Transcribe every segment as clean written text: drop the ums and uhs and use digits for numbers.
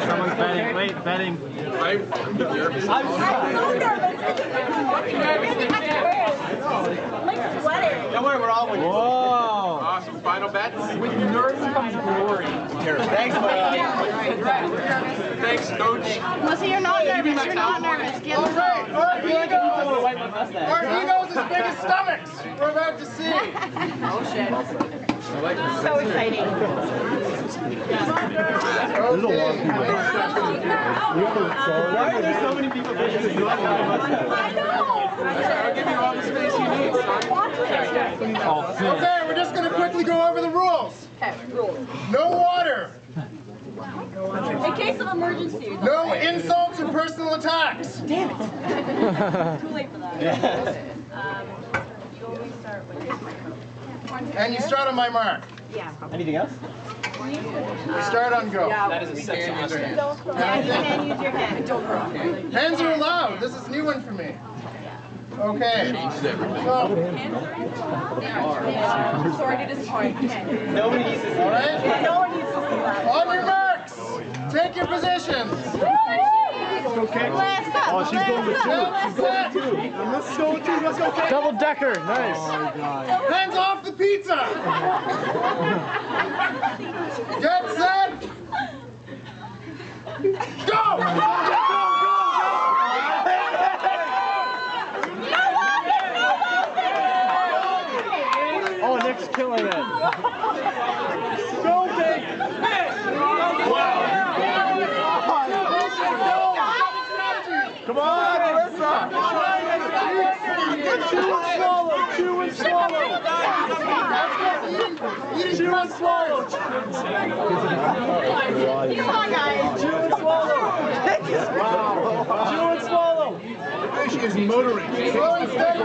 Someone's betting. Wait, betting. I'm nervous. I'm so nervous. Like sweating. Don't worry, we're all winning. Whoa. Awesome. Final bets. With nerves comes glory. Thanks, Thanks, Coach. Listen, you're not nervous. You're not nervous. Get All right, our egos as big as stomachs. We're about to see. Oh shit. So exciting. Why are there so many people bitching? I know. I'll give you all the space you need, son. Okay, we're just going to quickly go over the rules. Okay, rules. No water. In case of emergency. No insults or personal attacks. Damn it. Too late for that. You always start with And you start on my mark. yeah. Anything else? We start on go. That is a sex Yeah, you can use your hand. Don't throw. Hands are allowed. This is a new one for me. Okay. Sorry to disappoint. Nobody needs to see All right. No one needs to see that. On your marks. Take your positions. Okay. Last up. Oh, she's going with two. Let's set. Let's go with two. Let's go. Double decker. Nice. Oh my God. Hands off the pizza. Get set. Go. Oh, Nick's killing it. Go, Nick. Come on, Alyssa. Chew and swallow. Chew and swallow. Chew and swallow. Come on, guys. Chew and swallow. Wow. Chew and swallow. She is motoring. Slow and steady.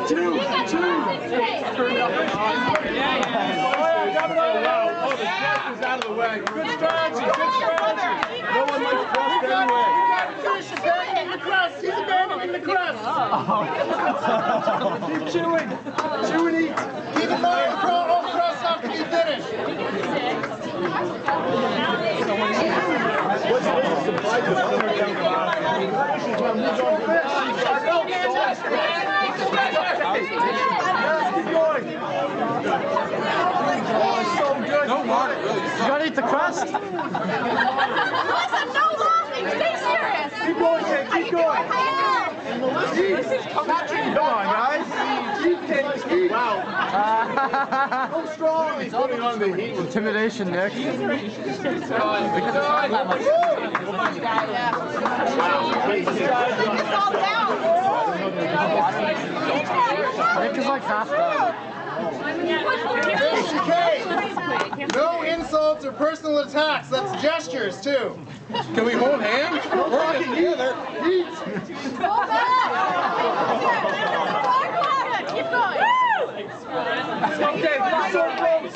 Chew. Oh, the gas is out of the way. Good strategy. Good strategy. No one likes crust anyway. Finish abandoning the crust. He's abandoning the crust. Keep chewing. Chew and eat. Keep in mind, all crust have to be finished. What's this? Supply to keep going. Oh, it's so good. No water, really. You gotta eat the crust. Listen, no laughing. Stay serious. Keep going, Kate. Keep going. Come on, guys. Eat, Kate. Eat. Wow. So strong. He's putting on the heat. Intimidation, Nick. It's all down. Nick is like half done. Okay. No insults or personal attacks. That's gestures too. Can we hold hands? We're working together. Eat. Go back. Keep going. Okay, we're so close.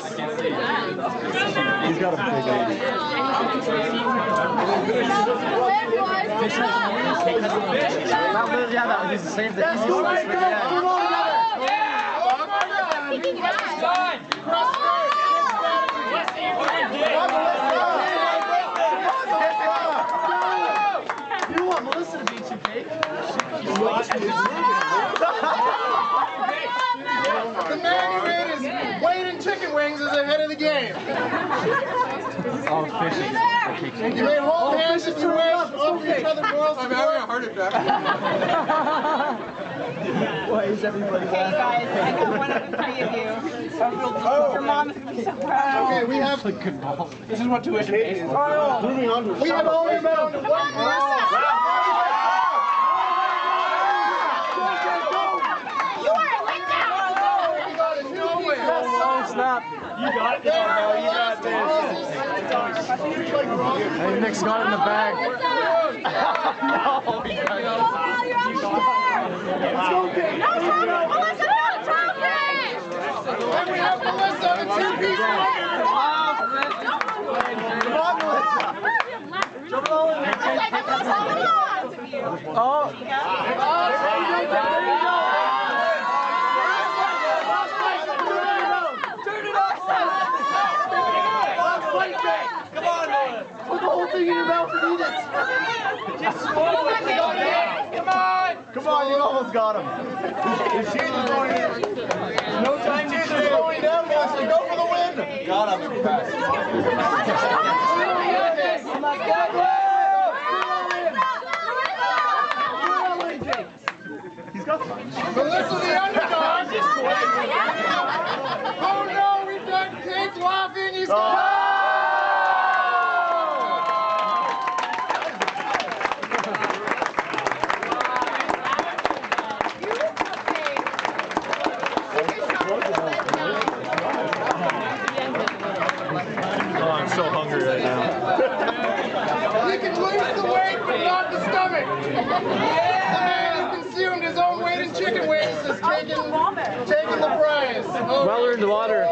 He's got a big eye. Yeah, that was the same thing. Let's go, let's go. Come on, You want Melissa to beat you, Kate? the man who ate his weight in chicken wings is ahead of the game. Oh, fishy. You may hold hands if you wish. Offer each other moral I'm having a support. heart attack. Why is everybody Okay, guys, I got one of the three of you. Your mom is going to be so proud. Okay, we have. This is what tuition pays. We have only about one more. You are a letdown. Oh, snap. You got got this. Hey, Nick's got it in the bag. Oh, you're on the chair! No trophy! Melissa, no trophy! And we have Melissa on the two-piece Come on, Melissa. Jump it all in there. Oh. Come on, man. Put the whole thing in your mouth and eat it. Just swallow it. Come on. Come on, you almost got him. His shoes are going in. No time to shoot. Going down, Melissa. Go for the win. Got him. He's got time. Melissa the underdog. Oh no, we've got Jake laughing. He's got. Oh, I'm so hungry right now. He can lose the weight, but not the stomach. The man who consumed his own weight in chicken wings is taking the prize. Well earned water.